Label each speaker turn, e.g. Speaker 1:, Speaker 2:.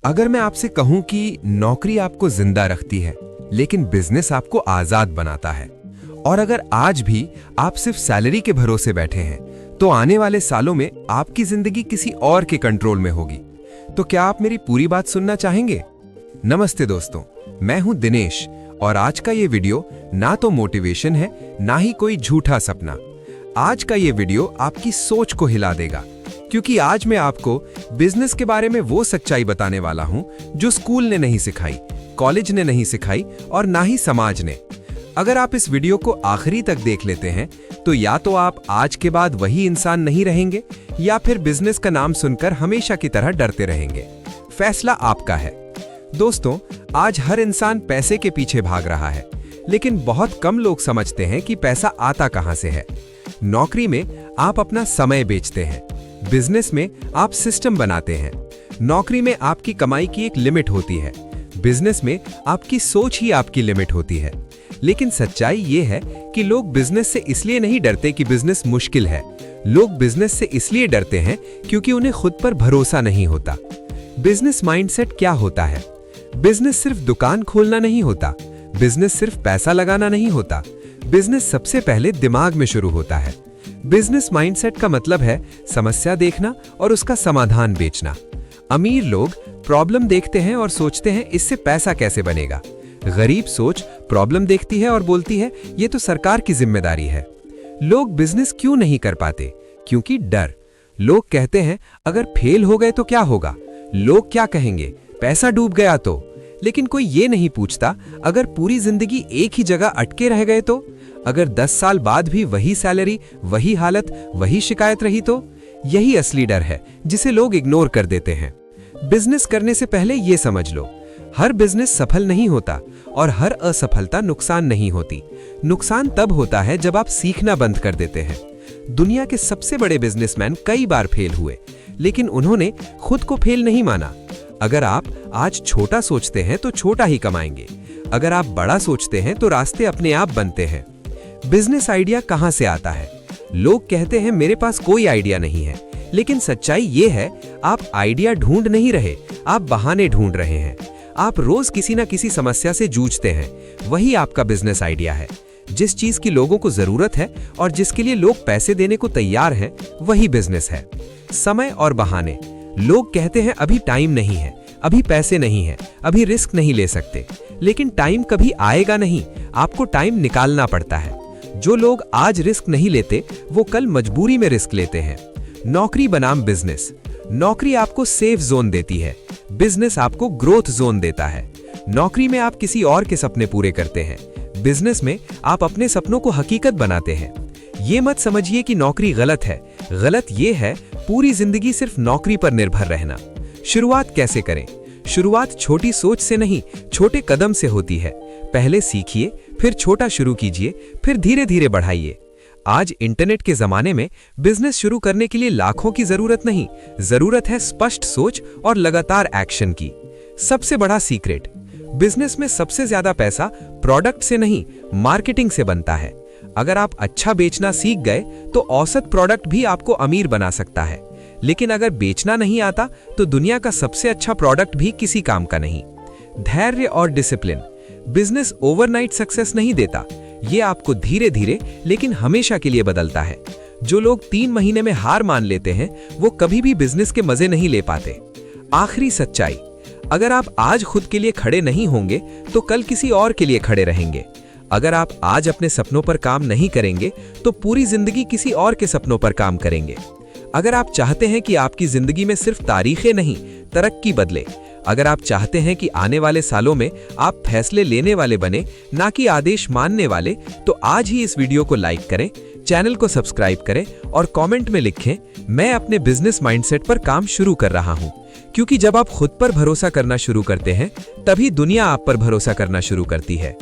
Speaker 1: अगर मैं आपसे कहूं कि नौकरी आपको जिंदा रखती है, लेकिन बिजनेस आपको आजाद बनाता है, और अगर आज भी आप सिर्फ सैलरी के भरोसे बैठे हैं, तो आने वाले सालों में आपकी जिंदगी किसी और के कंट्रोल में होगी। तो क्या आप मेरी पूरी बात सुनना चाहेंगे? नमस्ते दोस्तों, मैं हूं दिनेश, और आज का ये वीडियो ना तो मोटिवेशन है, ना ही कोई झूठा सपना। आज का ये वीडियो आपकी सोच को हिला देगा, क्योंकि आज मैं आपको बिजनेस के बारे में वो सच्चाई बताने वाला हूं जो स्कूल ने नहीं सिखाई, कॉलेज ने नहीं सिखाई और ना ही समाज ने। अगर आप इस वीडियो को आखिरी तक देख लेते हैं, तो या तो आप आज के बाद वही इंसान नहीं रहेंगे, या फिर बिजनेस का नाम सुनकर हमेशा की तरह डरते रहेंगे। फैसला आपका है। दोस्तों, आज हर इंसान पैसे के पीछे भाग रहा है, लेकिन बहुत कम लोग समझते हैं कि पैसा आता कहां से है। नौकरी में आप अपना समय बेचते हैं, बिजनेस में आप सिस्टम बनाते हैं। नौकरी में आपकी कमाई की एक लिमिट होती है, बिजनेस में आपकी सोच ही आपकी लिमिट होती है। लेकिन सच्चाई ये है कि लोग बिजनेस से इसलिए नहीं डरते कि बिजनेस मुश्किल है, लोग बिजनेस से इसलिए डरते हैं क्योंकि उन्हें खुद पर भरोसा नहीं होता। बिजनेस माइंडसेट क्या होता है? बिजनेस सिर्फ दुकान खोलना नहीं होता, बिजनेस सिर्फ पैसा लगाना नहीं होता, बिजनेस सबसे पहले दिमाग में शुरू होता है। बिजनेस माइंडसेट का मतलब है समस्या देखना और उसका समाधान बेचना। अमीर लोग प्रॉब्लम देखते हैं और सोचते हैं इससे पैसा कैसे बनेगा। गरीब सोच प्रॉब्लम देखती है और बोलती है ये तो सरकार की जिम्मेदारी है। लोग बिजनेस क्यों नहीं कर पाते? क्योंकि डर। लोग कहते हैं अगर फेल हो गए तो क्या होगा, लोग क्या कहेंगे, पैसा डूब गया तो। लेकिन कोई ये नहीं पूछता अगर पूरी जिंदगी एक ही जगह अटके रह गए तो, अगर 10 साल बाद भी वही सैलरी, वही हालत, वही शिकायत रही तो। यही असली डर है जिसे लोग इग्नोर कर देते हैं। बिजनेस करने से पहले ये समझ लो, हर बिजनेस सफल नहीं होता और हर असफलता नुकसान नहीं होती। नुकसान तब होता है जब आप सीखना बंद कर देते हैं। दुनिया के सबसे बड़े बिजनेसमैन कई बार फेल हुए, लेकिन उन्होंने खुद को फेल नहीं माना। अगर आप आज छोटा सोचते हैं तो छोटा ही कमाएंगे, अगर आप बड़ा सोचते हैं तो रास्ते अपने आप बनते हैं। बिजनेस आइडिया कहां से आता है? लोग कहते हैं मेरे पास कोई आइडिया नहीं है, लेकिन सच्चाई ये है आप आइडिया ढूंढ नहीं रहे, आप बहाने ढूंढ रहे हैं। आप रोज किसी ना किसी समस्या से जूझते हैं, वही आपका बिजनेस आइडिया है। जिस चीज की लोगों को जरूरत है और जिसके लिए लोग पैसे देने को तैयार हैं, वही बिजनेस है। समय और बहाने। लोग कहते हैं अभी टाइम नहीं है, अभी पैसे नहीं है, अभी रिस्क नहीं ले सकते। लेकिन टाइम कभी आएगा नहीं, आपको टाइम निकालना पड़ता है। जो लोग आज रिस्क नहीं लेते, वो कल मजबूरी में रिस्क लेते हैं। नौकरी बनाम बिजनेस। नौकरी आपको सेफ जोन देती है, बिजनेस आपको ग्रोथ जोन देता है। नौकरी में आप किसी और के सपने पूरे करते हैं, बिजनेस में आप अपने सपनों को हकीकत बनाते हैं। ये मत समझिए कि नौकरी गलत है, गलत ये है पूरी जिंदगी सिर्फ नौकरी पर निर्भर रहना। शुरुआत कैसे करें? शुरुआत छोटी सोच से नहीं, छोटे कदम से होती है। पहले सीखिए, फिर छोटा शुरू कीजिए, फिर धीरे धीरे बढ़ाइए। आज इंटरनेट के जमाने में बिजनेस शुरू करने के लिए लाखों की जरूरत नहीं, जरूरत है स्पष्ट सोच और लगातार एक्शन की। सबसे बड़ा सीक्रेट, बिजनेस में सबसे ज्यादा पैसा प्रोडक्ट से नहीं, मार्केटिंग से बनता है। अगर आप अच्छा बेचना सीख गए तो औसत प्रोडक्ट भी आपको अमीर बना सकता है। लेकिन अगर बेचना नहीं आता तो दुनिया का सबसे अच्छा प्रोडक्ट भी किसी काम का नहीं। धैर्य और डिसिप्लिन। बिजनेस ओवरनाइट सक्सेस नहीं देता, ये आपको धीरे धीरे लेकिन हमेशा के लिए बदलता है। जो लोग 3 महीने में हार मान लेते हैं, वो कभी भी बिजनेस के मजे नहीं ले पाते। आखिरी सच्चाई, अगर आप आज खुद के लिए खड़े नहीं होंगे तो कल किसी और के लिए खड़े रहेंगे। अगर आप आज अपने सपनों पर काम नहीं करेंगे तो पूरी जिंदगी किसी और के सपनों पर काम करेंगे। अगर आप चाहते हैं कि आपकी जिंदगी में सिर्फ तारीखें नहीं, तरक्की बदले, अगर आप चाहते हैं कि आने वाले सालों में आप फैसले लेने वाले बने, ना कि आदेश मानने वाले, तो आज ही इस वीडियो को लाइक करें, चैनल को सब्सक्राइब करें और कमेंट में लिखें मैं अपने बिजनेस माइंडसेट पर काम शुरू कर रहा हूं। क्योंकि जब आप खुद पर भरोसा करना शुरू करते हैं, तभी दुनिया आप पर भरोसा करना शुरू करती है।